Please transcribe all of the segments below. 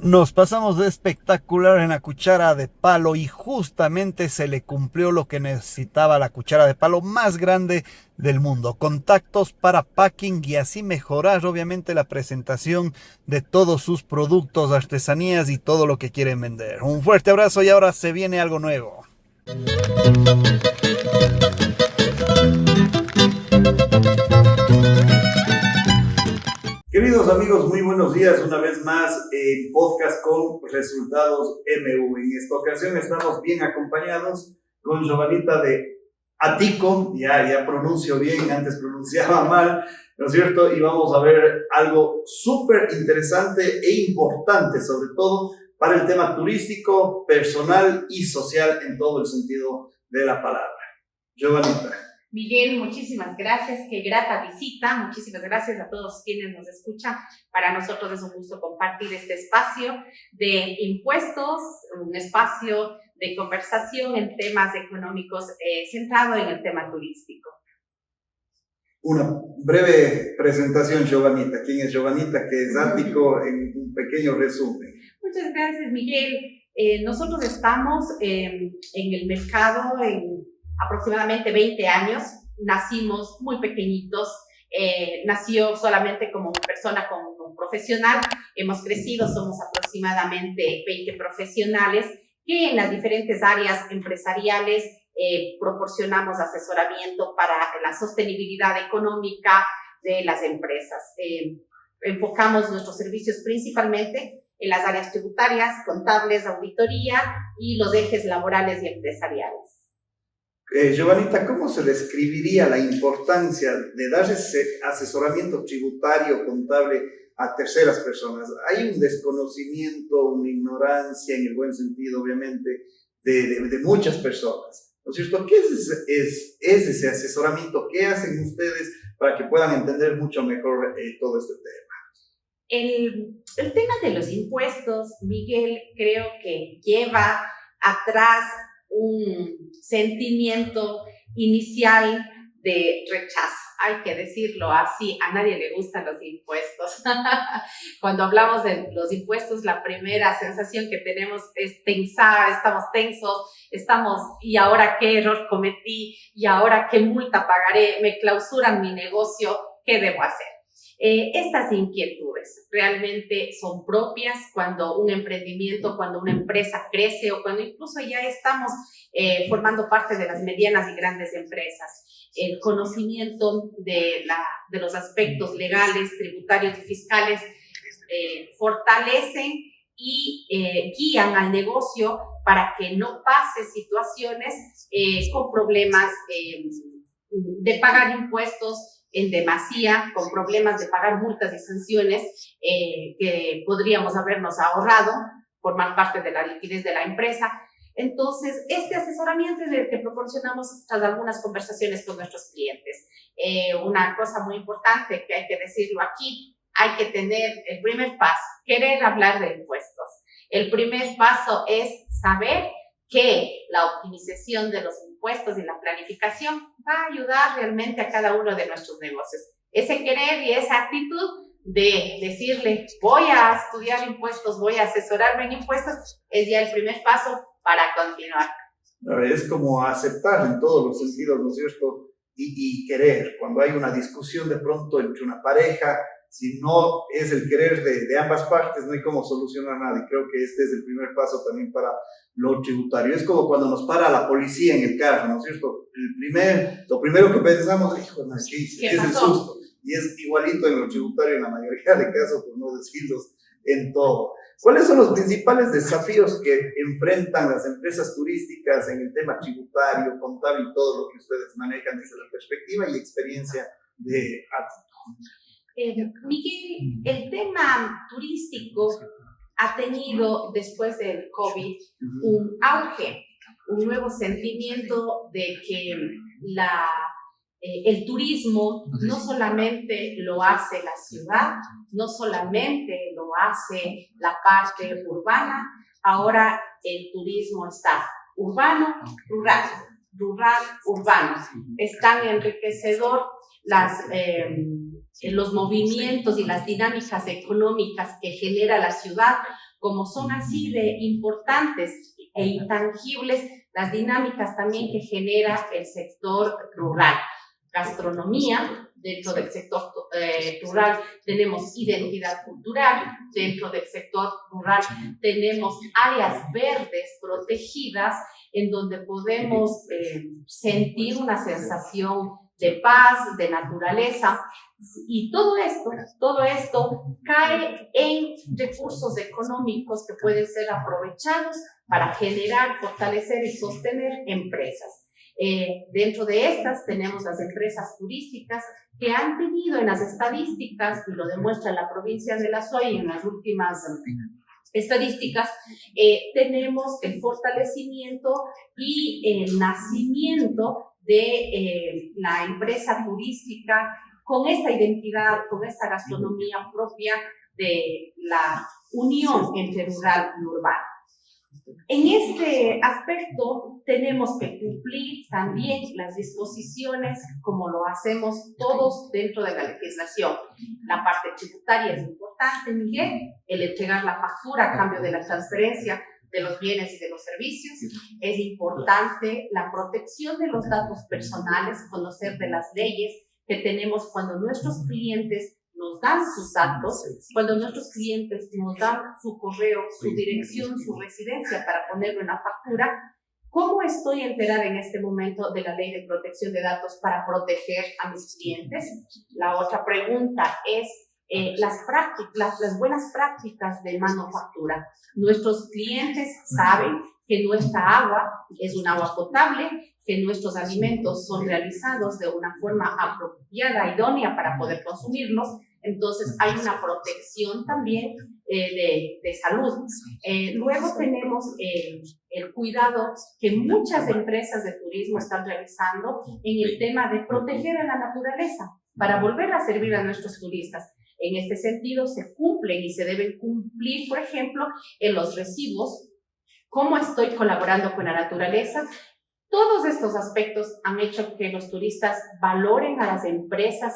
Nos pasamos de espectacular en la cuchara de palo y justamente se le cumplió lo que necesitaba la cuchara de palo más grande del mundo. Contactos para packing y así mejorar obviamente la presentación de todos sus productos, artesanías y todo lo que quieren vender. Un fuerte abrazo y ahora se viene algo nuevo. Queridos amigos, muy buenos días una vez más en podcast con Resultados MU. En esta ocasión estamos bien acompañados con Giovanita de Atico, ya pronuncio bien, antes pronunciaba mal, ¿no es cierto? Y vamos a ver algo súper interesante e importante, sobre todo para el tema turístico, personal y social en todo el sentido de la palabra. Giovanita. Miguel, muchísimas gracias, qué grata visita, muchísimas gracias a todos quienes nos escuchan. Para nosotros es un gusto compartir este espacio de impuestos, un espacio de conversación en temas económicos centrado en el tema turístico. Una breve presentación, Giovanita. ¿Quién es Giovanita? ¿Qué es Atico? En un pequeño resumen. Muchas gracias, Miguel. Nosotros estamos en el mercado en aproximadamente 20 años, nacimos muy pequeñitos, nació solamente como persona, como un profesional, hemos crecido, somos aproximadamente 20 profesionales que en las diferentes áreas empresariales proporcionamos asesoramiento para la sostenibilidad económica de las empresas. Enfocamos nuestros servicios principalmente en las áreas tributarias, contables, auditoría y los ejes laborales y empresariales. Giovanita, ¿cómo se describiría la importancia de dar ese asesoramiento tributario, contable a terceras personas? Hay un desconocimiento, una ignorancia, en el buen sentido, obviamente, de muchas personas, ¿no es cierto? ¿Qué es ese asesoramiento? ¿Qué hacen ustedes para que puedan entender mucho mejor todo este tema? El tema de los impuestos, Miguel, creo que lleva atrás un sentimiento inicial de rechazo, hay que decirlo así, a nadie le gustan los impuestos. Cuando hablamos de los impuestos, la primera sensación que tenemos es tensar, estamos tensos, ¿y ahora qué error cometí? ¿Y ahora qué multa pagaré? ¿Me clausuran mi negocio? ¿Qué debo hacer? Estas inquietudes realmente son propias cuando un emprendimiento, cuando una empresa crece o cuando incluso ya estamos formando parte de las medianas y grandes empresas. El conocimiento de los aspectos legales, tributarios y fiscales fortalecen y guían al negocio para que no pase situaciones con problemas de pagar impuestos en demasía, con problemas de pagar multas y sanciones que podríamos habernos ahorrado, formar parte de la liquidez de la empresa. Entonces, este asesoramiento es el que proporcionamos tras algunas conversaciones con nuestros clientes. Una cosa muy importante que hay que decirlo aquí, hay que tener el primer paso, querer hablar de impuestos. El primer paso es saber que la optimización de los impuestos y la planificación va a ayudar realmente a cada uno de nuestros negocios. Ese querer y esa actitud de decirle, voy a estudiar impuestos, voy a asesorarme en impuestos, es ya el primer paso para continuar. Es como aceptar en todos los sentidos, ¿no es cierto? Y querer. Cuando hay una discusión de pronto entre una pareja, si no es el querer de ambas partes, no hay cómo solucionar nada. Y creo que este es el primer paso también para lo tributario. Es como cuando nos para la policía en el carro, ¿no es cierto? Lo primero que pensamos, hijo, no, ¿qué hice? Es el susto. Y es igualito en lo tributario en la mayoría de casos, por no decirlos en todo. ¿Cuáles son los principales desafíos que enfrentan las empresas turísticas en el tema tributario, contable y todo lo que ustedes manejan desde la perspectiva y experiencia de Atico? Miguel, el tema turístico ha tenido después del COVID un auge, un nuevo sentimiento de que el turismo no solamente lo hace la ciudad, no solamente lo hace la parte urbana, ahora el turismo está urbano, rural, rural, urbano. Es tan enriquecedor los movimientos y las dinámicas económicas que genera la ciudad como son así de importantes e intangibles las dinámicas también que genera el sector rural. Gastronomía, dentro del sector rural tenemos identidad cultural, dentro del sector rural tenemos áreas verdes protegidas en donde podemos sentir una sensación de paz, de naturaleza, y todo esto cae en recursos económicos que pueden ser aprovechados para generar, fortalecer y sostener empresas. Dentro de estas tenemos las empresas turísticas que han tenido en las estadísticas, y lo demuestra la provincia de La Suay en las últimas estadísticas, tenemos el fortalecimiento y el nacimiento de la empresa turística con esta identidad, con esta gastronomía propia de la unión entre rural y urbano. En este aspecto tenemos que cumplir también las disposiciones como lo hacemos todos dentro de la legislación. La parte tributaria es importante, Miguel, el entregar la factura a cambio de la transferencia de los bienes y de los servicios. Es importante la protección de los datos personales, conocer de las leyes que tenemos cuando nuestros clientes nos dan sus datos, cuando nuestros clientes nos dan su correo, su dirección, su residencia para ponerlo en la factura. ¿Cómo estoy enterada en este momento de la ley de protección de datos para proteger a mis clientes? La otra pregunta es las buenas prácticas de manufactura. Nuestros clientes saben que nuestra agua es un agua potable, que nuestros alimentos son realizados de una forma apropiada, idónea para poder consumirlos. Entonces hay una protección también de salud. Luego tenemos el cuidado que muchas empresas de turismo están realizando en el tema de proteger a la naturaleza para volver a servir a nuestros turistas. En este sentido se cumplen y se deben cumplir, por ejemplo, en los residuos, cómo estoy colaborando con la naturaleza. Todos estos aspectos han hecho que los turistas valoren a las empresas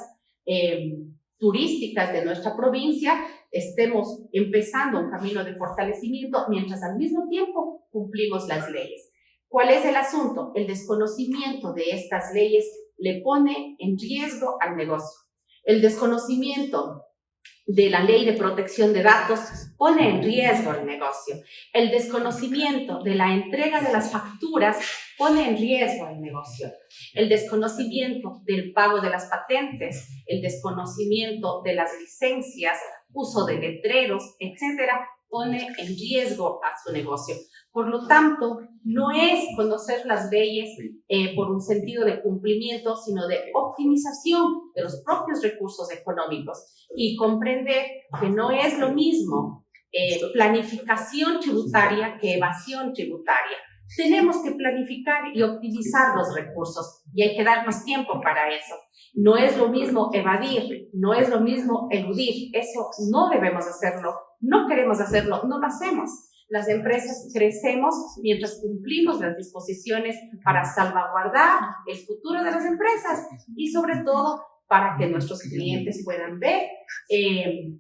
turísticas de nuestra provincia, estemos empezando un camino de fortalecimiento mientras al mismo tiempo cumplimos las leyes. ¿Cuál es el asunto? El desconocimiento de estas leyes le pone en riesgo al negocio. El desconocimiento de la ley de protección de datos pone en riesgo el negocio. El desconocimiento de la entrega de las facturas pone en riesgo el negocio. El desconocimiento del pago de las patentes, el desconocimiento de las licencias, uso de letreros, etcétera, pone en riesgo a su negocio. Por lo tanto, no es conocer las leyes por un sentido de cumplimiento, sino de optimización de los propios recursos económicos y comprender que no es lo mismo planificación tributaria que evasión tributaria. Tenemos que planificar y optimizar los recursos y hay que darnos tiempo para eso. No es lo mismo evadir, no es lo mismo eludir. Eso no debemos hacerlo, no queremos hacerlo, no lo hacemos. Las empresas crecemos mientras cumplimos las disposiciones para salvaguardar el futuro de las empresas y sobre todo para que nuestros clientes puedan ver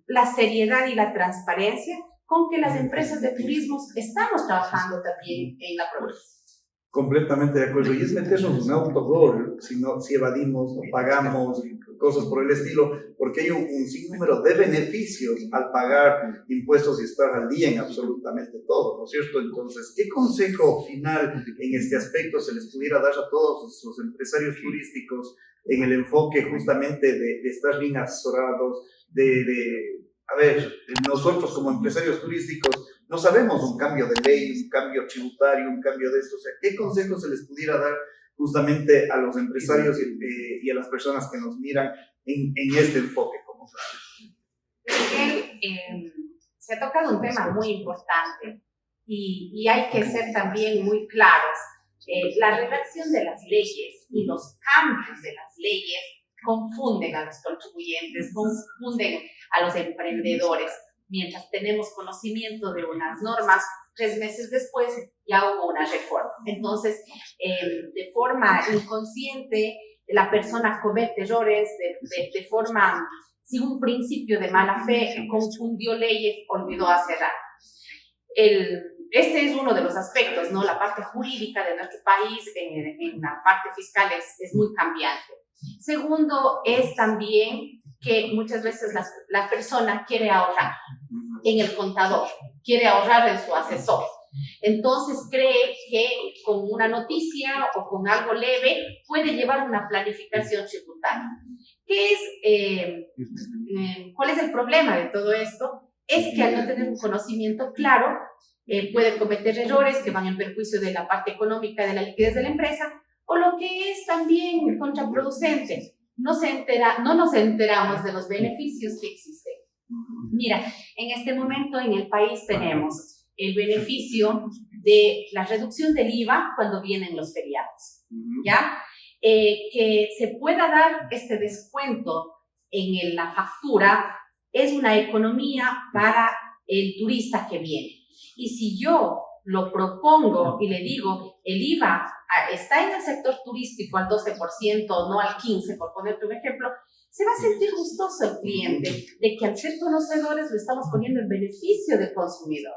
la seriedad y la transparencia con que las empresas de turismo estamos trabajando también en la provincia. Completamente de acuerdo. Y es meternos un autogol si evadimos, no pagamos, cosas por el estilo, porque hay un sinnúmero de beneficios al pagar impuestos y estar al día en absolutamente todo, ¿no es cierto? Entonces, ¿qué consejo final en este aspecto se les pudiera dar a todos los empresarios turísticos en el enfoque justamente de estar bien asesorados, a ver, nosotros como empresarios turísticos no sabemos un cambio de ley, un cambio tributario, un cambio de esto? O sea, ¿qué consejos se les pudiera dar justamente a los empresarios y a las personas que nos miran en este enfoque? Miguel, se ha tocado un tema muy importante y hay que ser también muy claros. La redacción de las leyes y los cambios de las leyes confunden a los contribuyentes, confunden a los emprendedores. Mientras tenemos conocimiento de unas normas, 3 meses después ya hubo una reforma. Entonces, de forma inconsciente, la persona comete errores, de forma, sin un principio de mala fe, confundió leyes, olvidó hacer algo. este es uno de los aspectos, ¿no? La parte jurídica de nuestro país en la parte fiscal es muy cambiante. Segundo, es también que muchas veces la persona quiere ahorrar en el contador, quiere ahorrar en su asesor. Entonces cree que con una noticia o con algo leve puede llevar una planificación tributaria. ¿Cuál es el problema de todo esto? Es que al no tener un conocimiento claro, puede cometer errores que van en perjuicio de la parte económica de la liquidez de la empresa, o lo que es también contraproducente, no nos enteramos de los beneficios que existen. Mira, en este momento en el país tenemos el beneficio de la reducción del IVA cuando vienen los feriados, ¿ya? Que se pueda dar este descuento en la factura es una economía para el turista que viene. Y si yo lo propongo y le digo, el IVA está en el sector turístico al 12%, no al 15%, por ponerte un ejemplo, se va a sentir gustoso el cliente de que al ser conocedores lo estamos poniendo en beneficio del consumidor.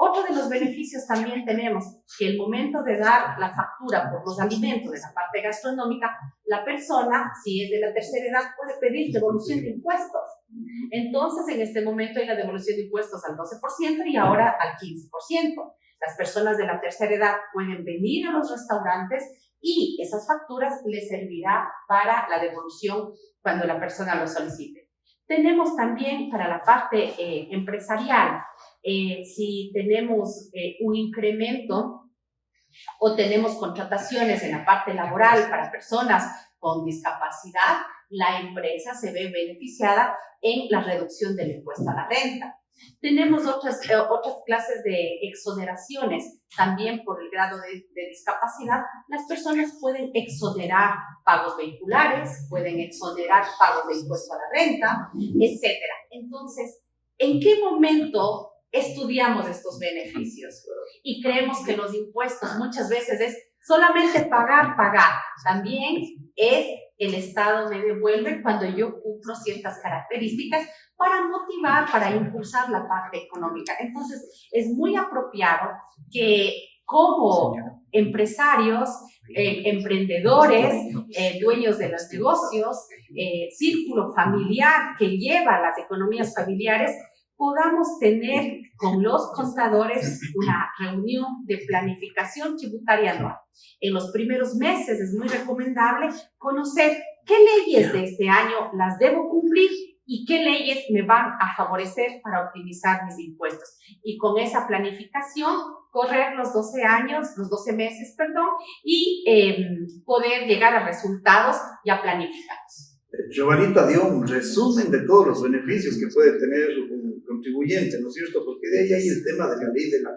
Otro de los beneficios también tenemos que el momento de dar la factura por los alimentos de la parte gastronómica, la persona, si es de la tercera edad, puede pedir devolución de impuestos. Entonces, en este momento hay la devolución de impuestos al 12% y ahora al 15%. Las personas de la tercera edad pueden venir a los restaurantes y esas facturas les servirá para la devolución cuando la persona lo solicite. Tenemos también para la parte empresarial, si tenemos un incremento o tenemos contrataciones en la parte laboral para personas con discapacidad, la empresa se ve beneficiada en la reducción del impuesto a la renta. Tenemos otras clases de exoneraciones, también por el grado de discapacidad. Las personas pueden exonerar pagos vehiculares, pueden exonerar pagos de impuesto a la renta, etc. Entonces, ¿en qué momento estudiamos estos beneficios? Y creemos que los impuestos muchas veces es solamente pagar. También es el Estado me devuelve cuando yo cumplo ciertas características para motivar, para impulsar la parte económica. Entonces, es muy apropiado que como empresarios, emprendedores, dueños de los negocios, círculo familiar que lleva las economías familiares, podamos tener con los contadores una reunión de planificación tributaria anual. En los primeros meses es muy recomendable conocer qué leyes de este año las debo cumplir y qué leyes me van a favorecer para optimizar mis impuestos. Y con esa planificación, correr los 12 meses, y poder llegar a resultados ya planificados. Giovanita dio un resumen de todos los beneficios que puede tener un contribuyente, ¿no es cierto? Porque de ahí hay el tema de la ley de la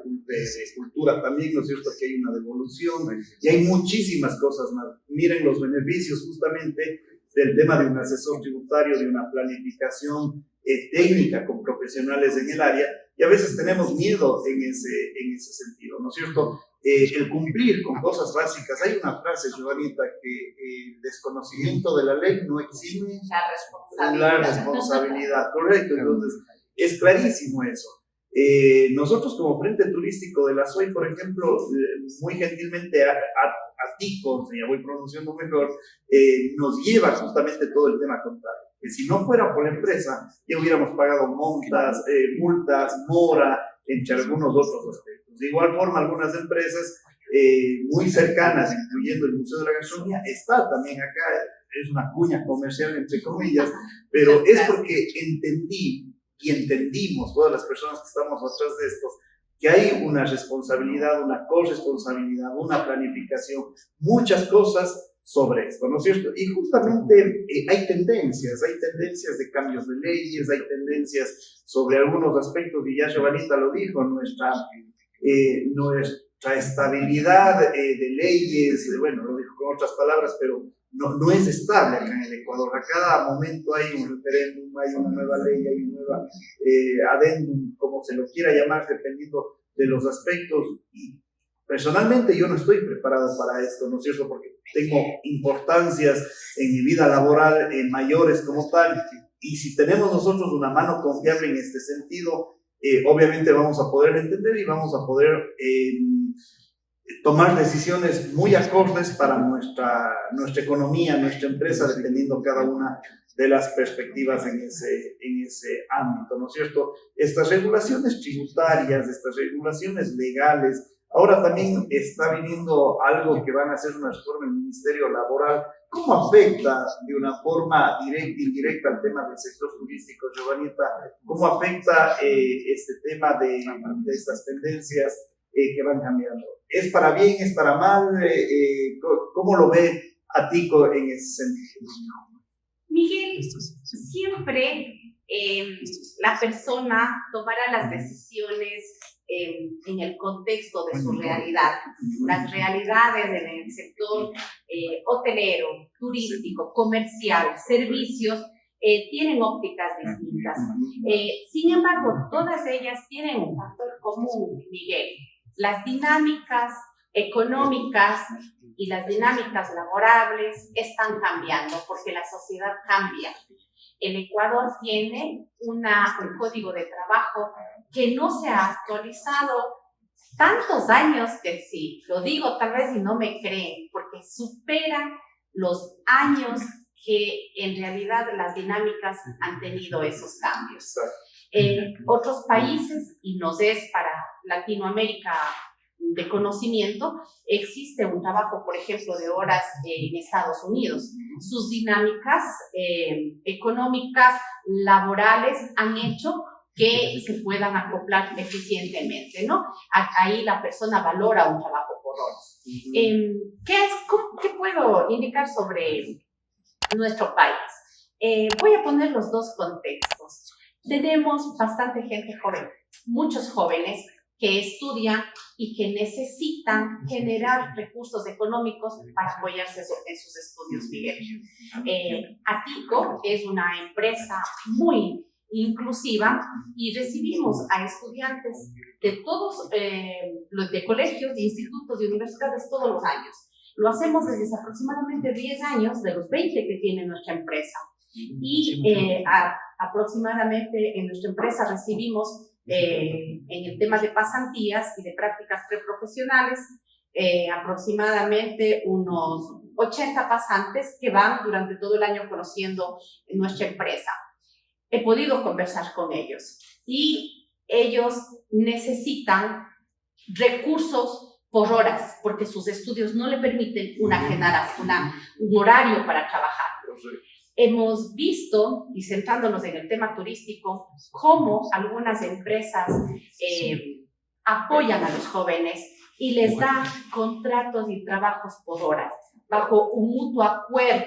cultura también, ¿no es cierto? Que hay una devolución y hay muchísimas cosas más. Miren los beneficios justamente del tema de un asesor tributario, de una planificación técnica con profesionales en el área, y a veces tenemos miedo en ese sentido, ¿no es cierto? El cumplir con cosas básicas. Hay una frase, Giovanita, que el desconocimiento de la ley no exime la responsabilidad, correcto. Entonces, es clarísimo eso. Nosotros como Frente Turístico de la SOI, por ejemplo, muy gentilmente a TICO, ya voy pronunciando mejor, nos lleva justamente todo el tema contable. Que si no fuera por la empresa, ya hubiéramos pagado multas, mora, entre algunos otros aspectos. De igual forma, algunas empresas muy cercanas, incluyendo el Museo de la Gastronomía, está también acá, es una cuña comercial, entre comillas, pero es porque entendimos, todas las personas que estamos atrás de esto, que hay una responsabilidad, una corresponsabilidad, una planificación, muchas cosas sobre esto, ¿no es cierto? Y justamente hay tendencias de cambios de leyes, hay tendencias sobre algunos aspectos, y ya Giovanita lo dijo, nuestra estabilidad de leyes, bueno, lo dijo con otras palabras, pero no es estable acá en el Ecuador. A cada momento hay un referéndum, hay una nueva ley, hay un nuevo adendum, como se lo quiera llamar, dependiendo de los aspectos. Y personalmente yo no estoy preparado para esto, ¿no es cierto? Porque tengo importancias en mi vida laboral mayores como tal. Y si tenemos nosotros una mano confiable en este sentido, obviamente vamos a poder entender y vamos a poder tomar decisiones muy acordes para nuestra economía, nuestra empresa, dependiendo cada una de las perspectivas en ese ámbito, ¿no es cierto? Estas regulaciones tributarias, estas regulaciones legales, ahora también está viniendo algo que van a hacer una reforma en el Ministerio Laboral. ¿Cómo afecta de una forma directa e indirecta al tema del sector turístico, Giovanita? ¿Cómo afecta este tema de estas tendencias que van cambiando? ¿Es para bien, es para mal? ¿Cómo lo ve Atico en ese sentido? Miguel, siempre la persona tomará las decisiones en el contexto de su realidad. Las realidades en el sector hotelero, turístico, comercial, servicios, tienen ópticas distintas. Sin embargo, todas ellas tienen un factor común, Miguel. Las dinámicas económicas y las dinámicas laborables están cambiando porque la sociedad cambia. El Ecuador tiene un código de trabajo que no se ha actualizado tantos años que sí, lo digo tal vez y no me creen, porque supera los años que en realidad las dinámicas han tenido esos cambios. En otros países, y nos es para Latinoamérica de conocimiento, existe un trabajo, por ejemplo, de horas en Estados Unidos. Sus dinámicas económicas, laborales, han hecho que se puedan acoplar eficientemente, ¿no? Ahí la persona valora un trabajo por horas. ¿Qué puedo indicar sobre nuestro país? Voy a poner los dos contextos. Tenemos bastante gente joven, muchos jóvenes que estudian y que necesitan generar recursos económicos para apoyarse en sus estudios, Miguel. Atico es una empresa muy inclusiva y recibimos a estudiantes de todos los de colegios, de institutos, de universidades todos los años. Lo hacemos desde hace aproximadamente 10 años, de los 20 que tiene nuestra empresa. Y aproximadamente en nuestra empresa recibimos en el tema de pasantías y de prácticas preprofesionales aproximadamente unos 80 pasantes que van durante todo el año conociendo nuestra empresa. He podido conversar con ellos y ellos necesitan recursos por horas porque sus estudios no le permiten un horario para trabajar. Hemos visto, y centrándonos en el tema turístico, cómo algunas empresas apoyan a los jóvenes y les dan contratos y trabajos por horas, bajo un mutuo acuerdo.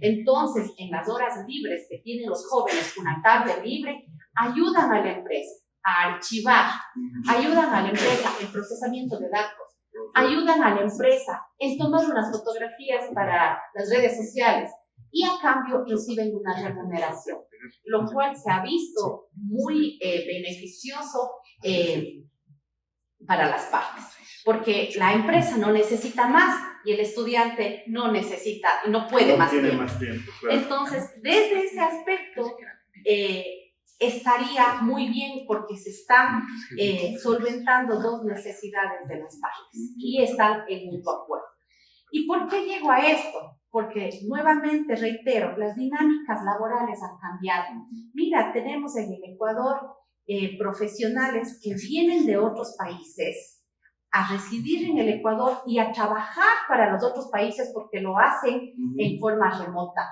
Entonces, en las horas libres que tienen los jóvenes, una tarde libre, ayudan a la empresa a archivar, ayudan a la empresa en procesamiento de datos, ayudan a la empresa en tomar unas fotografías para las redes sociales, y a cambio reciben una remuneración, lo cual se ha visto muy beneficioso para las partes, porque la empresa no necesita más y el estudiante no necesita, no puede más tiempo. Claro. Entonces, desde ese aspecto, estaría muy bien porque se están solventando dos necesidades de las partes y están en mutuo acuerdo. ¿Y por qué llego a esto? Porque, nuevamente, reitero, las dinámicas laborales han cambiado. Mira, tenemos en el Ecuador profesionales que vienen de otros países a residir en el Ecuador y a trabajar para los otros países porque lo hacen en forma remota.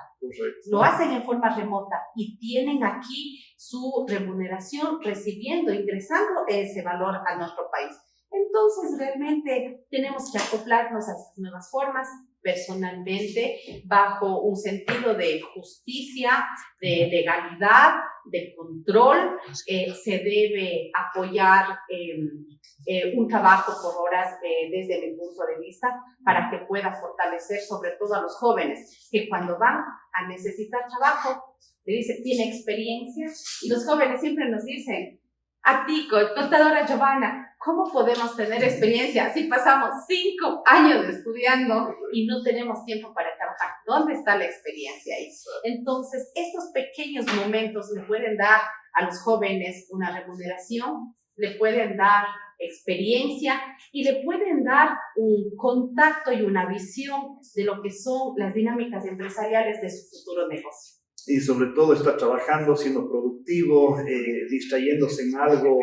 Lo hacen en forma remota y tienen aquí su remuneración recibiendo, ingresando ese valor a nuestro país. Entonces, realmente tenemos que acoplarnos a estas nuevas formas, personalmente, bajo un sentido de justicia, de legalidad, de control. Se debe apoyar un trabajo por horas desde mi punto de vista para que pueda fortalecer sobre todo a los jóvenes, que cuando van a necesitar trabajo, le dicen, tiene experiencia, y los jóvenes siempre nos dicen, A ti, contadora Giovanna, ¿cómo podemos tener experiencia si pasamos 5 años estudiando y no tenemos tiempo para trabajar? ¿Dónde está la experiencia ahí? Entonces, estos pequeños momentos le pueden dar a los jóvenes una remuneración, le pueden dar experiencia y le pueden dar un contacto y una visión de lo que son las dinámicas empresariales de su futuro negocio. Y sobre todo está trabajando, siendo productivo, distrayéndose en algo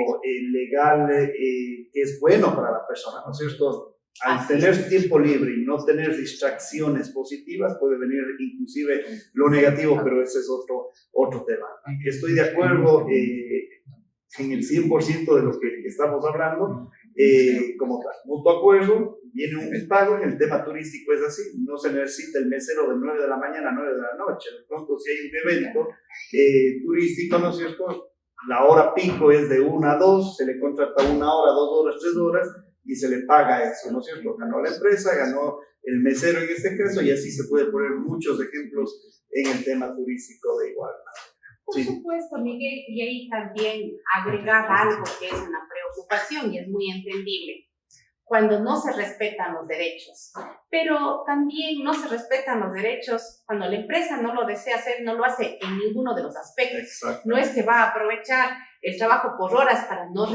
legal que es bueno para la persona, ¿no es cierto? Al tener tiempo libre y no tener distracciones positivas puede venir inclusive lo negativo, pero ese es otro tema. Estoy de acuerdo en el 100% de lo que estamos hablando, como tal, mutuo acuerdo, viene un pago. En el tema turístico es así, no se necesita el mesero de 9 de la mañana a 9 de la noche. De pronto, si hay un evento turístico, ¿no es cierto?, la hora pico es de 1 a 2, se le contrata 1 hora, 2 horas, 3 horas y se le paga eso, ¿no es cierto? Ganó la empresa, ganó el mesero en este caso, y así se puede poner muchos ejemplos en el tema turístico de igual manera. Por supuesto, Miguel, y ahí también agregar algo que es una preocupación y es muy entendible. Cuando no se respetan los derechos, pero también no se respetan los derechos cuando la empresa no lo desea hacer, no lo hace en ninguno de los aspectos. Exacto. No es que va a aprovechar el trabajo por horas para no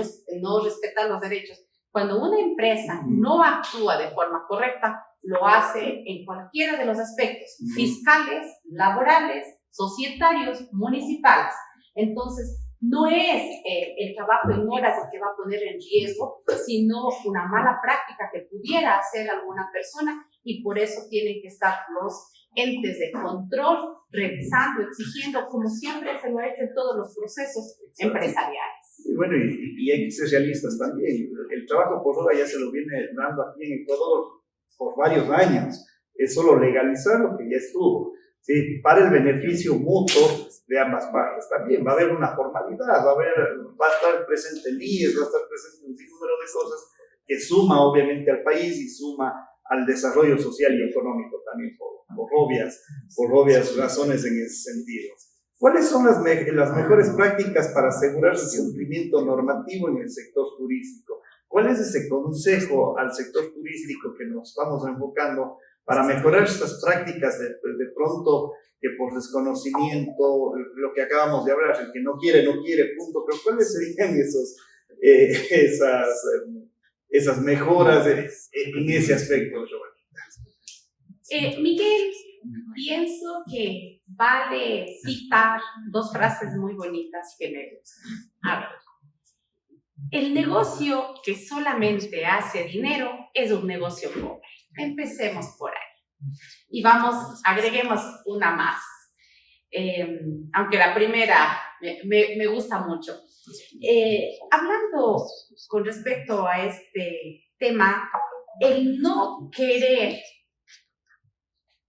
respetar los derechos. Cuando una empresa no actúa de forma correcta, lo hace en cualquiera de los aspectos, fiscales, laborales, societarios, municipales. Entonces, no es el trabajo en horas el que va a poner en riesgo, sino una mala práctica que pudiera hacer alguna persona, y por eso tienen que estar los entes de control revisando, exigiendo, como siempre se lo ha hecho en todos los procesos empresariales. Y bueno, y hay que ser realistas también. El trabajo por hora ya se lo viene dando aquí en Ecuador por varios años. Es solo legalizar lo que ya estuvo. ¿Sí? Para el beneficio mutuo de ambas partes. También va a haber una formalidad, va a estar presente el IES, va a estar presente un sinnúmero de cosas que suma obviamente al país y suma al desarrollo social y económico también por obvias razones en ese sentido. ¿Cuáles son las mejores prácticas para asegurar el cumplimiento normativo en el sector turístico? ¿Cuál es ese consejo al sector turístico que nos estamos enfocando para mejorar estas prácticas de pronto que por desconocimiento, lo que acabamos de hablar, el que no quiere, punto? Pero ¿cuáles serían esas mejoras en ese aspecto, Giovanni? Miguel, pienso que vale citar 2 frases muy bonitas que me gustan. A ver, el negocio que solamente hace dinero es un negocio pobre. Empecemos por ahí. Y agreguemos una más. Aunque la primera me gusta mucho. Hablando con respecto a este tema, el no querer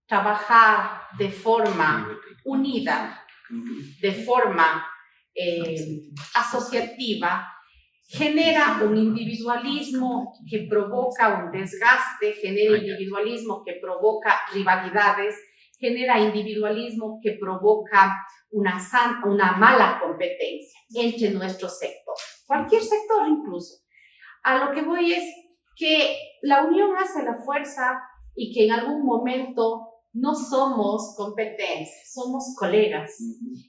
trabajar de forma unida, de forma asociativa, genera un individualismo que provoca un desgaste, genera individualismo que provoca rivalidades, genera individualismo que provoca una mala competencia entre nuestro sector, cualquier sector incluso. A lo que voy es que la unión hace la fuerza y que en algún momento no somos competencias, somos colegas.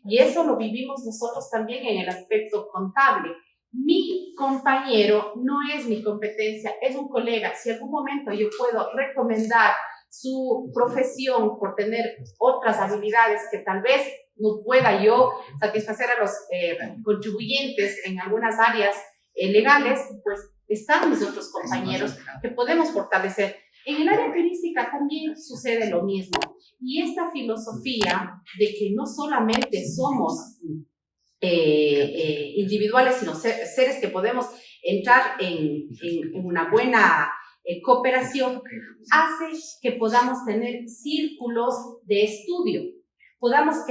Y eso lo vivimos nosotros también en el aspecto contable. Mi compañero no es mi competencia, es un colega. Si en algún momento yo puedo recomendar su profesión por tener otras habilidades que tal vez no pueda yo satisfacer a los contribuyentes en algunas áreas legales, pues están mis otros compañeros que podemos fortalecer. En el área turística también sucede lo mismo. Y esta filosofía de que no solamente somos individuales, sino seres que podemos entrar en una buena cooperación, hace que podamos tener círculos de estudio, podamos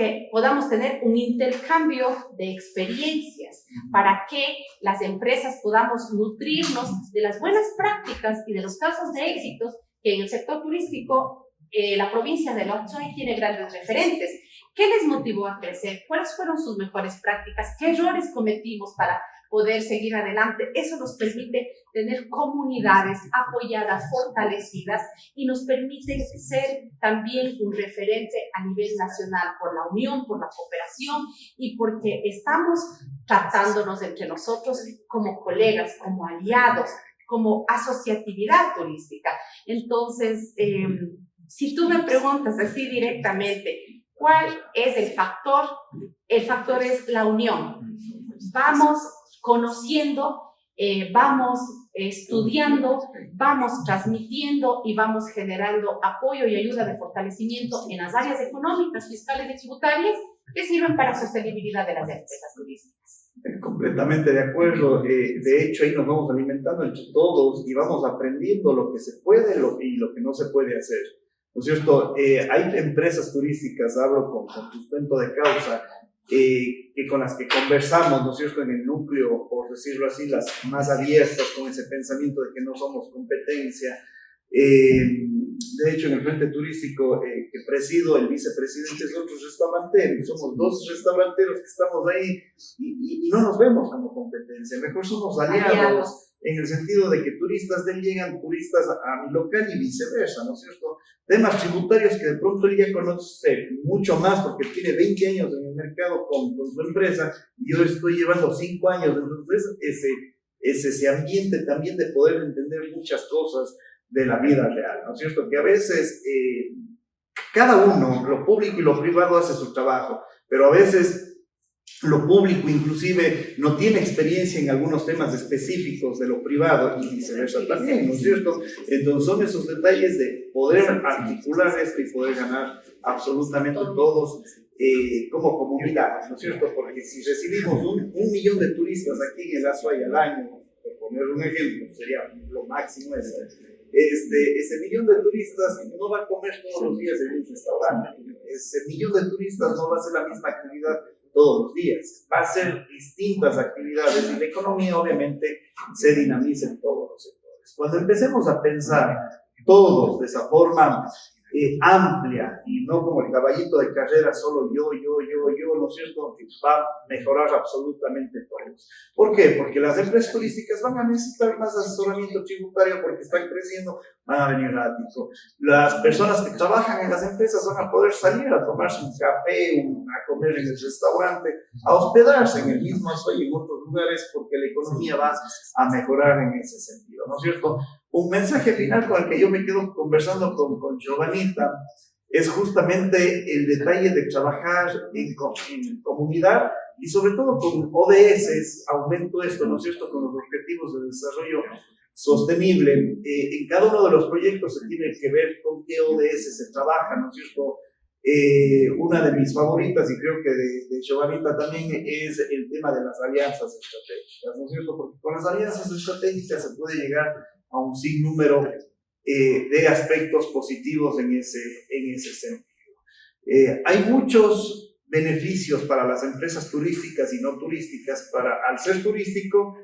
tener un intercambio de experiencias para que las empresas podamos nutrirnos de las buenas prácticas y de los casos de éxitos que en el sector turístico la provincia de Lozoya tiene grandes referentes. ¿Qué les motivó a crecer? ¿Cuáles fueron sus mejores prácticas? ¿Qué errores cometimos para poder seguir adelante. Eso nos permite tener comunidades apoyadas, fortalecidas, y nos permite ser también un referente a nivel nacional por la unión, por la cooperación y porque estamos tratándonos entre nosotros como colegas, como aliados, como asociatividad turística. Entonces, si tú me preguntas así directamente, ¿cuál es el factor? El factor es la unión. Vamos conociendo, vamos estudiando, vamos transmitiendo y vamos generando apoyo y ayuda de fortalecimiento en las áreas económicas, fiscales y tributarias que sirven para la sostenibilidad de las empresas turísticas. Completamente de acuerdo. De hecho, ahí nos vamos alimentando entre todos y vamos aprendiendo lo que se puede y lo que no se puede hacer. ¿No es cierto? Hay empresas turísticas, hablo con sustento de causa, que con las que conversamos, ¿no es cierto?, en el núcleo, por decirlo así, las más abiertas, con ese pensamiento de que no somos competencia. De hecho, en el Frente Turístico que presido, el vicepresidente es otro restaurantero, somos dos restauranteros que estamos ahí y no nos vemos como competencia, mejor somos aliados, en el sentido de que turistas de él llegan turistas a mi local y viceversa, ¿no es cierto? Temas tributarios que de pronto él ya conoce mucho más porque tiene 20 años en el mercado con su empresa y yo estoy llevando 5 años, entonces ese ambiente también de poder entender muchas cosas de la vida real, ¿no es cierto? Que a veces cada uno, lo público y lo privado, hace su trabajo, pero a veces lo público inclusive no tiene experiencia en algunos temas específicos de lo privado y viceversa también, ¿no es cierto? Entonces son esos detalles de poder articular esto y poder ganar absolutamente todos como comunidad, ¿no es cierto? Porque si recibimos un millón de turistas aquí en el Azuay al año, por poner un ejemplo, sería lo máximo ese millón de turistas no va a comer todos los días en un restaurante, ese millón de turistas no va a hacer la misma actividad todos los días, va a ser distintas actividades y la economía obviamente se dinamiza en todos los sectores. Cuando empecemos a pensar todos de esa forma amplia y no como el caballito de carrera, solo yo, ¿no es cierto? Que va a mejorar absolutamente todos. ¿Por qué? Porque las empresas turísticas van a necesitar más asesoramiento tributario porque están creciendo, van a venir rápido. Las personas que trabajan en las empresas van a poder salir a tomarse un café, a comer en el restaurante, a hospedarse en el mismo Azuay y en otros lugares porque la economía va a mejorar en ese sentido, ¿no es cierto? Un mensaje final con el que yo me quedo conversando con Giovanita es justamente el detalle de trabajar en comunidad y sobre todo con ODS, aumento esto, ¿no es cierto?, con los objetivos de desarrollo sostenible. En cada uno de los proyectos se tiene que ver con qué ODS se trabaja, ¿no es cierto? Una de mis favoritas, y creo que de Giovanita también, es el tema de las alianzas estratégicas, ¿no es cierto? Porque con las alianzas estratégicas se puede llegar a un sinnúmero de aspectos positivos en ese sentido. Hay muchos beneficios para las empresas turísticas y no turísticas. Al ser turístico,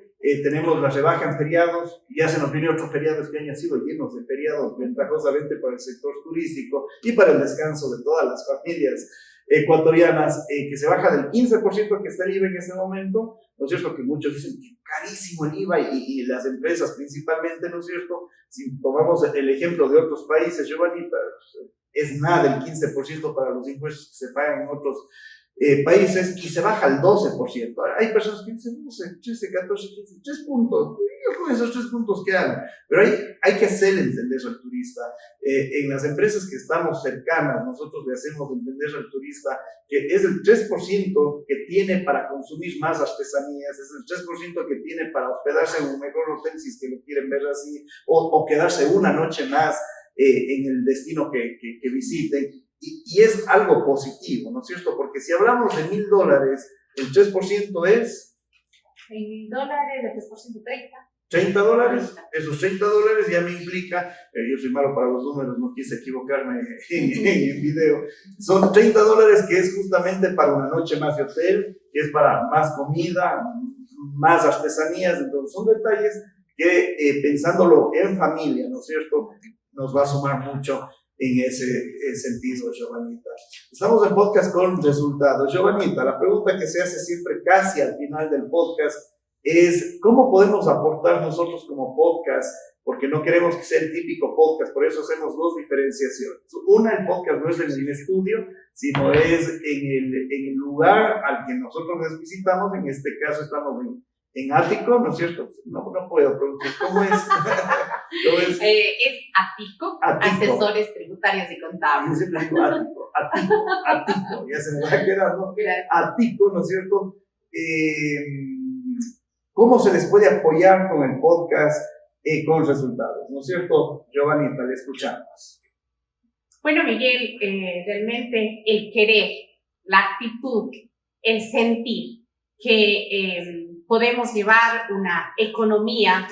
tenemos la rebaja en feriados, ya se nos viene otro feriado, este año ha sido llenos de feriados, ventajosamente para el sector turístico y para el descanso de todas las familias ecuatorianas, que se baja del 15% que está el IVA en ese momento, ¿no es cierto? Que muchos dicen que carísimo el IVA y las empresas principalmente, ¿no es cierto? Si tomamos el ejemplo de otros países, Giovanni, es nada el 15% para los impuestos que se pagan en otros países y se baja al 12%. Hay personas que dicen, no sé, 13, 14, 15, 3 puntos. Yo con esos 3 puntos que hago. Pero hay que hacerle entender al turista. En las empresas que estamos cercanas, nosotros le hacemos entender al turista que es el 3% que tiene para consumir más artesanías, es el 3% que tiene para hospedarse en un mejor hotel si es que lo quieren ver así, o quedarse una noche más en el destino que visiten. Y es algo positivo, ¿no es cierto? Porque si hablamos de $1,000, el 3% es... $1,000, el 3%, 30 dólares, esos 30 dólares ya me implica, yo soy malo para los números, no quise equivocarme en el video, son 30 dólares que es justamente para una noche más de hotel, que es para más comida, más artesanías, entonces son detalles que pensándolo en familia, ¿no es cierto?, nos va a sumar mucho en ese sentido, Giovanita. Estamos en podcast con resultados. Giovanita, la pregunta que se hace siempre casi al final del podcast es cómo podemos aportar nosotros como podcast, porque no queremos que sea el típico podcast, por eso hacemos dos diferenciaciones. Una, el podcast no es en el estudio, sino es en el lugar al que nosotros les visitamos. En este caso estamos en Ático, ¿no es cierto? No puedo pronunciar. ¿Cómo es? ¿Cómo es? Es Ático, Asesores Tributarios y Contables. Yo siempre digo Ático, ya se me va a quedar, ¿no? Ático, ¿no es cierto? ¿Cómo se les puede apoyar con el podcast con resultados? ¿No es cierto, Giovanita? Le escuchamos. Bueno, Miguel, realmente el querer, la actitud, el sentir que podemos llevar una economía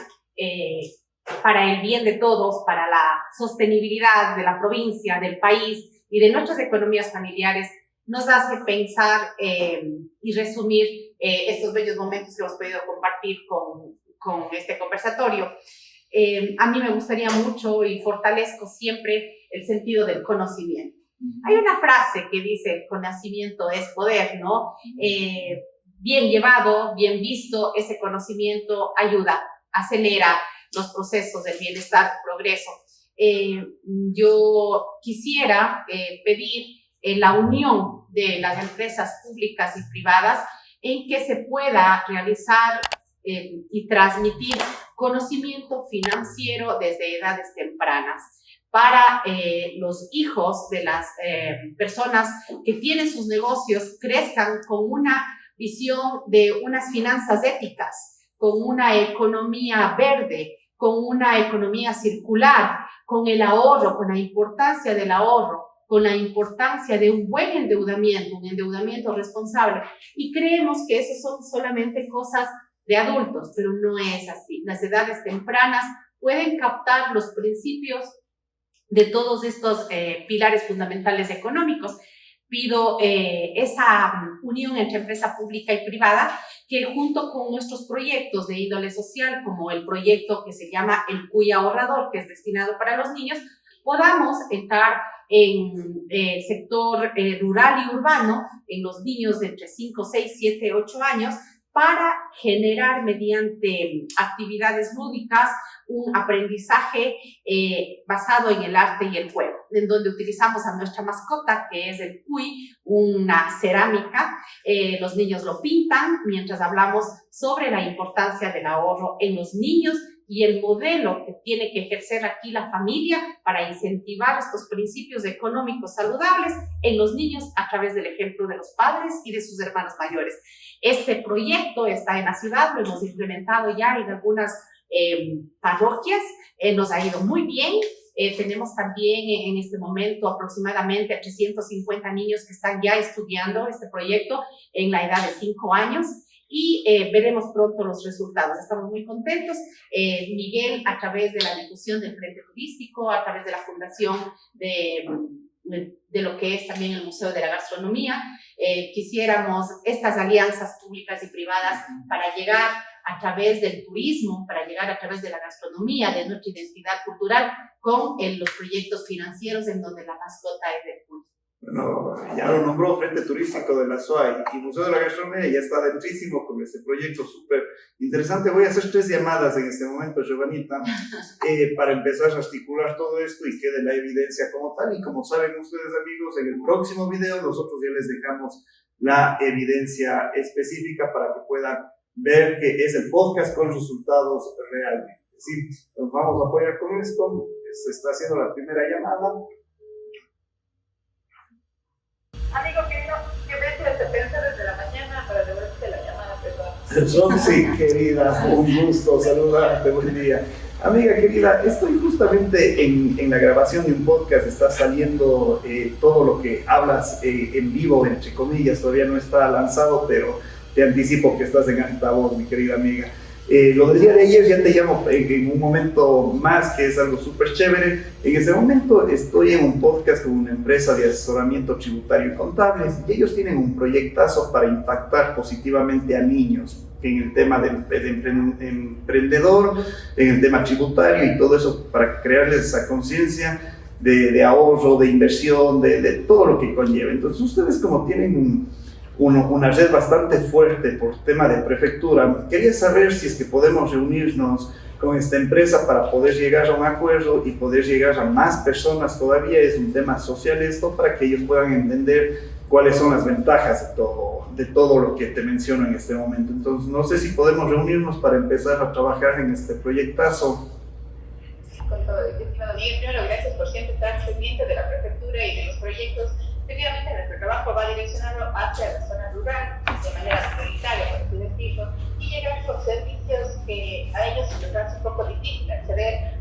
para el bien de todos, para la sostenibilidad de la provincia, del país y de nuestras economías familiares, nos hace pensar y resumir estos bellos momentos que hemos podido compartir con este conversatorio. A mí me gustaría mucho y fortalezco siempre el sentido del conocimiento. Hay una frase que dice: conocimiento es poder, ¿no? Bien llevado, bien visto, ese conocimiento ayuda, acelera los procesos del bienestar, progreso. Yo quisiera pedir la unión de las empresas públicas y privadas en que se pueda realizar y transmitir conocimiento financiero desde edades tempranas para los hijos de las personas que tienen sus negocios, crezcan con una visión de unas finanzas éticas, con una economía verde, con una economía circular, con el ahorro, con la importancia del ahorro, con la importancia de un buen endeudamiento, un endeudamiento responsable. Y creemos que eso son solamente cosas de adultos, pero no es así. Las edades tempranas pueden captar los principios de todos estos pilares fundamentales económicos. Pido esa unión entre empresa pública y privada, que junto con nuestros proyectos de índole social, como el proyecto que se llama el CUI Ahorrador, que es destinado para los niños, podamos entrar en el sector rural y urbano, en los niños de entre 5, 6, 7, 8 años, para generar mediante actividades lúdicas un aprendizaje basado en el arte y el juego, en donde utilizamos a nuestra mascota, que es el cuy, una cerámica. Los niños lo pintan mientras hablamos sobre la importancia del ahorro en los niños y el modelo que tiene que ejercer aquí la familia para incentivar estos principios económicos saludables en los niños a través del ejemplo de los padres y de sus hermanos mayores. Este proyecto está en la ciudad, lo hemos implementado ya en algunas parroquias, nos ha ido muy bien. Tenemos también en este momento aproximadamente 350 niños que están ya estudiando este proyecto en la edad de 5 años. Y veremos pronto los resultados. Estamos muy contentos. Miguel, a través de la difusión del Frente Turístico, a través de la fundación de lo que es también el Museo de la Gastronomía, quisiéramos estas alianzas públicas y privadas para llegar a través del turismo, para llegar a través de la gastronomía, de nuestra identidad cultural, con los proyectos financieros en donde la mascota es del culto. Bueno, ya lo nombró Frente Turístico de la SUAY y Museo de la Gastronomía ya está dentrísimo con este proyecto súper interesante. Voy a hacer 3 llamadas en este momento, Giovanita, para empezar a articular todo esto y quede la evidencia como tal. Y como saben ustedes, amigos, en el próximo video nosotros ya les dejamos la evidencia específica para que puedan ver que es el podcast con resultados realmente. Sí, nos vamos a apoyar con esto. Se está haciendo la primera llamada. Amigo querido, que veces te pensé desde la mañana para devolverte la llamada, perdón. Roxy, querida, un gusto saludarte, buen día. Amiga querida, estoy justamente en la grabación de un podcast, está saliendo todo lo que hablas en vivo, entre comillas, todavía no está lanzado, pero te anticipo que estás en altavoz, mi querida amiga. Lo del día de ayer ya te llamo en un momento más, que es algo súper chévere. En ese momento estoy en un podcast con una empresa de asesoramiento tributario y contable y ellos tienen un proyectazo para impactar positivamente a niños en el tema de emprendedor, en el tema tributario y todo eso, para crearles esa conciencia de ahorro, de inversión, de todo lo que conlleva. Entonces ustedes, como tienen una red bastante fuerte por tema de prefectura. Quería saber si es que podemos reunirnos con esta empresa para poder llegar a un acuerdo y poder llegar a más personas todavía. Es un tema social esto, para que ellos puedan entender cuáles son las ventajas de todo lo que te menciono en este momento. Entonces, no sé si podemos reunirnos para empezar a trabajar en este proyectazo. Con todo, estimado Miguel, primero gracias por siempre estar pendiente de la prefectura y de los proyectos. Efectivamente, nuestro trabajo va direccionado hacia la zona rural, de manera prioritaria, por así decirlo, y llegar con servicios que a ellos se les hace un poco difícil acceder,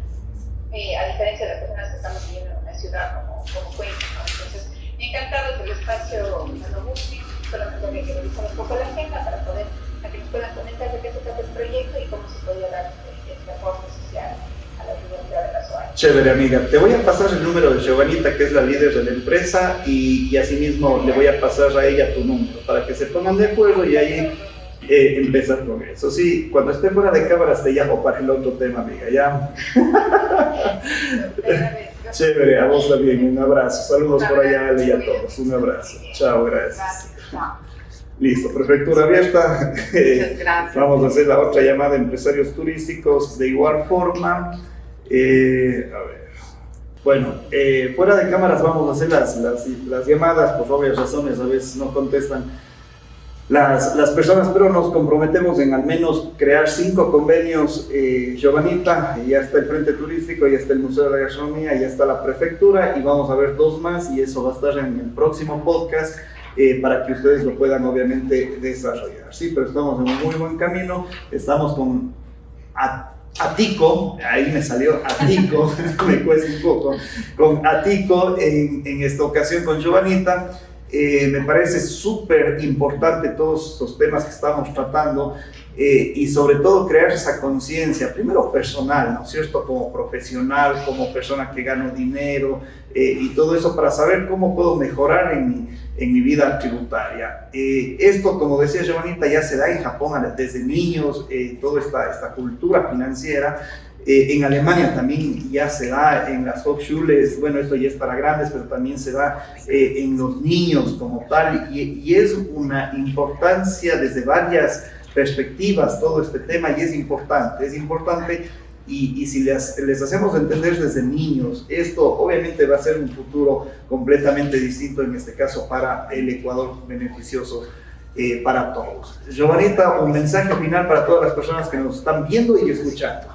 a diferencia de las personas que estamos viviendo en una ciudad como Cuenca, ¿no? Entonces, encantados del espacio Nanobusting, solamente había que revisar un poco la agenda para poder, a que nos puedan comentar de qué se trata el proyecto y cómo se podría dar este aporte social a la universidad de la SOAI. Chévere, amiga. Te voy a pasar el número de Giovanita, que es la líder de la empresa, y asimismo le voy a pasar a ella tu número para que se pongan de acuerdo y ahí empezar con eso. Sí, cuando esté fuera de cámaras te llamo para el otro tema, amiga, ¿ya? Chévere, a vos también, un abrazo. Saludos por allá, Ale, y a todos. Un abrazo. Chao, gracias. Listo, prefectura abierta. Muchas gracias. Vamos a hacer la otra llamada de empresarios turísticos de igual forma. A ver. Bueno, fuera de cámaras vamos a hacer las llamadas, por obvias razones, a veces no contestan las personas, pero nos comprometemos en al menos crear 5 convenios. Giovanita, ya está el Frente Turístico, ya está el Museo de la Gastronomía, ya está la Prefectura, y vamos a ver 2 más, y eso va a estar en el próximo podcast, para que ustedes lo puedan obviamente desarrollar. Sí, pero estamos en un muy buen camino. Estamos con Atico, ahí me salió Atico, me cuesta un poco, con Atico en esta ocasión con Giovanita. Me parece súper importante todos estos temas que estamos tratando, y sobre todo crear esa conciencia, primero personal, ¿no es cierto?, como profesional, como persona que gano dinero, y todo eso para saber cómo puedo mejorar en mi vida tributaria. Esto, como decía Giovanita, ya se da en Japón desde niños, toda esta cultura financiera. En Alemania también ya se da en las Hochschules, bueno, esto ya es para grandes, pero también se da en los niños como tal, y es una importancia desde varias perspectivas todo este tema, y es importante, y si les hacemos entender desde niños, esto obviamente va a ser un futuro completamente distinto, en este caso para el Ecuador, beneficioso para todos. Giovanita, un mensaje final para todas las personas que nos están viendo y escuchando.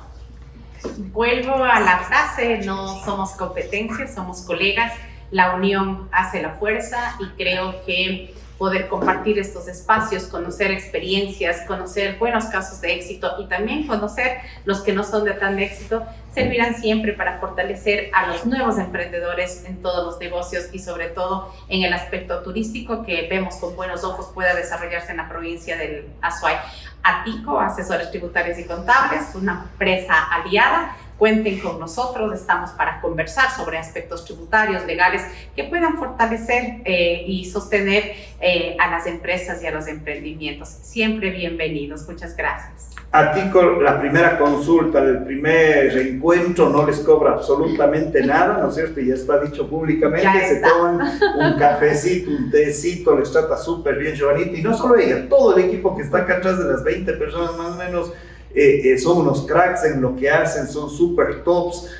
Vuelvo a la frase, no somos competencias, somos colegas, la unión hace la fuerza, y creo que poder compartir estos espacios, conocer experiencias, conocer buenos casos de éxito y también conocer los que no son de tan éxito, servirán siempre para fortalecer a los nuevos emprendedores en todos los negocios, y sobre todo en el aspecto turístico, que vemos con buenos ojos pueda desarrollarse en la provincia del Azuay. Atico, asesores tributarios y contables, una empresa aliada. Cuenten con nosotros, estamos para conversar sobre aspectos tributarios, legales, que puedan fortalecer y sostener a las empresas y a los emprendimientos. Siempre bienvenidos. Muchas gracias. Atico, la primera consulta, el primer encuentro, no les cobra absolutamente nada, ¿no es cierto? Y ya está dicho públicamente, se toman un cafecito, un tecito, les trata súper bien Giovanita, y no solo ella, todo el equipo que está acá atrás, de las 20 personas más o menos, son unos cracks en lo que hacen, son súper tops.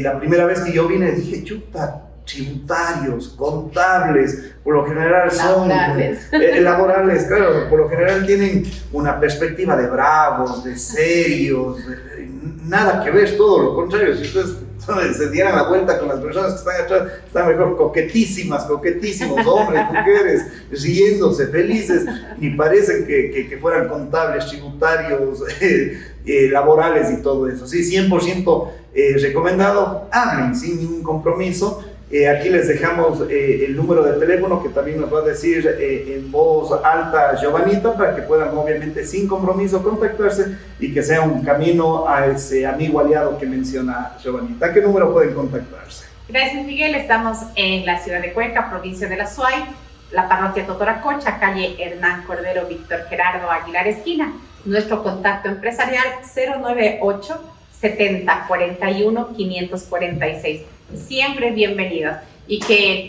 La primera vez que yo vine dije, chuta, tributarios, contables, por lo general son laborales, claro, por lo general tienen una perspectiva de bravos, de serios, nada que ver, todo lo contrario. Si ustedes se dieran la vuelta con las personas que están atrás, están mejor coquetísimos, hombres, mujeres, riéndose, felices, y parecen que fueran contables, tributarios, laborales y todo eso. Sí, 100% recomendado. Hablen sin ningún compromiso. Aquí les dejamos el número de teléfono, que también nos va a decir en voz alta Giovanita, para que puedan obviamente sin compromiso contactarse y que sea un camino a ese amigo aliado que menciona Giovanita. ¿A qué número pueden contactarse? Gracias, Miguel. Estamos en la ciudad de Cuenca, provincia de la Azuay, la parroquia Totoracocha, calle Hernán Cordero, Víctor Gerardo Aguilar esquina. Nuestro contacto empresarial 098 70 41 546. Siempre bienvenidos, y que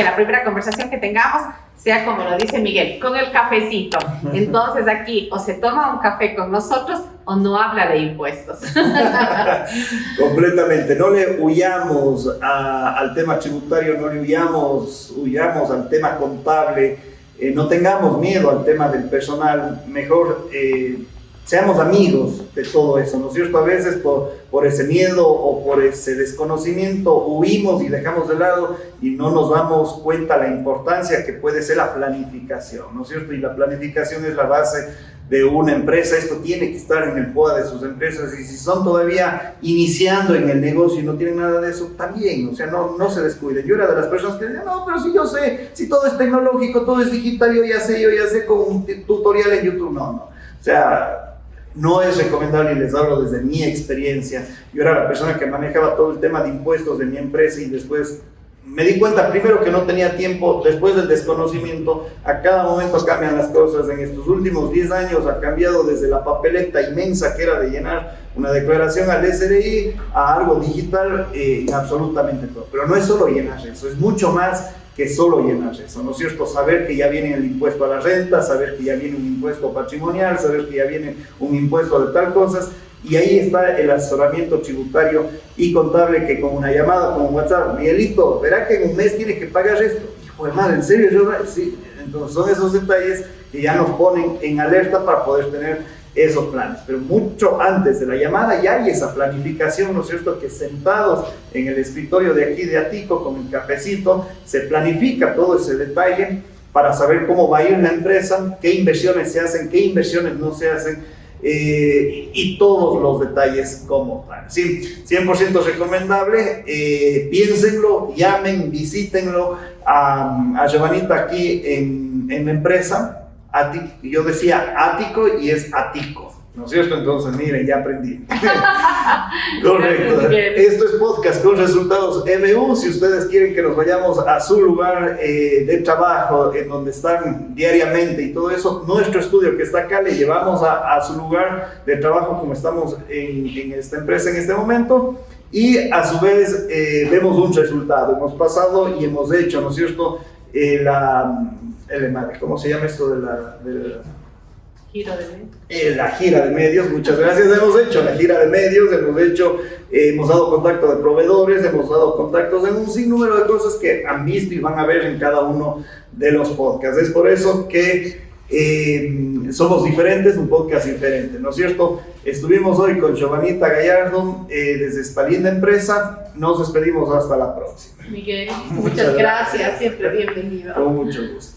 la primera conversación que tengamos sea como lo dice Miguel, con el cafecito. Entonces aquí o se toma un café con nosotros o no habla de impuestos. Completamente, no le huyamos al tema tributario, no le huyamos al tema contable, no tengamos miedo al tema del personal, mejor seamos amigos de todo eso, ¿no es cierto? A veces por ese miedo o por ese desconocimiento huimos y dejamos de lado y no nos damos cuenta la importancia que puede ser la planificación, ¿no es cierto? Y la planificación es la base de una empresa, esto tiene que estar en el POA de sus empresas, y si son todavía iniciando en el negocio y no tienen nada de eso, también, o sea, no se descuiden. Yo era de las personas que decían, no, pero si yo sé, si todo es tecnológico, todo es digital, yo ya sé con un tutorial en YouTube, no, o sea, no es recomendable, y les hablo desde mi experiencia. Yo era la persona que manejaba todo el tema de impuestos de mi empresa y después me di cuenta primero que no tenía tiempo, después del desconocimiento. A cada momento cambian las cosas. En estos últimos 10 años ha cambiado desde la papeleta inmensa que era de llenar una declaración al SRI a algo digital, absolutamente todo. Pero no es solo llenar eso, es mucho más que solo llenar eso, ¿no es cierto? Saber que ya viene el impuesto a la renta, saber que ya viene un impuesto patrimonial, saber que ya viene un impuesto de tal cosas, y ahí está el asesoramiento tributario y contable, que con una llamada, con un WhatsApp, Miguelito, verá que en un mes tiene que pagar esto. Hijo de madre, ¿en serio? Sí. Entonces son esos detalles que ya nos ponen en alerta para poder tener esos planes, pero mucho antes de la llamada ya hay esa planificación, ¿no es cierto? Que sentados en el escritorio de aquí de Atico con el cafecito se planifica todo ese detalle para saber cómo va a ir la empresa, qué inversiones se hacen, qué inversiones no se hacen, y todos los detalles como tal. Sí, 100% recomendable, piénsenlo, llamen, visítenlo a Giovanita aquí en la empresa. Yo decía Ático y es Atico, ¿no es cierto? Entonces, miren, ya aprendí. Correcto. Esto es podcast con resultados MU. Si ustedes quieren que nos vayamos a su lugar de trabajo, en donde están diariamente y todo eso, nuestro estudio que está acá, le llevamos a su lugar de trabajo, como estamos en esta empresa en este momento. Y a su vez vemos un resultado. Hemos pasado y hemos hecho, ¿no es cierto? ¿Cómo se llama esto de la gira de medios? La gira de medios, muchas gracias. Hemos hecho la gira de medios, hemos dado contacto de proveedores, hemos dado contactos en un sinnúmero de cosas que han visto y van a ver en cada uno de los podcasts. Es por eso que somos diferentes, un podcast diferente, ¿no es cierto? Estuvimos hoy con Giovanita Gallardo desde esta linda empresa. Nos despedimos hasta la próxima. Miguel, muchas gracias, siempre bienvenido. Con mucho gusto.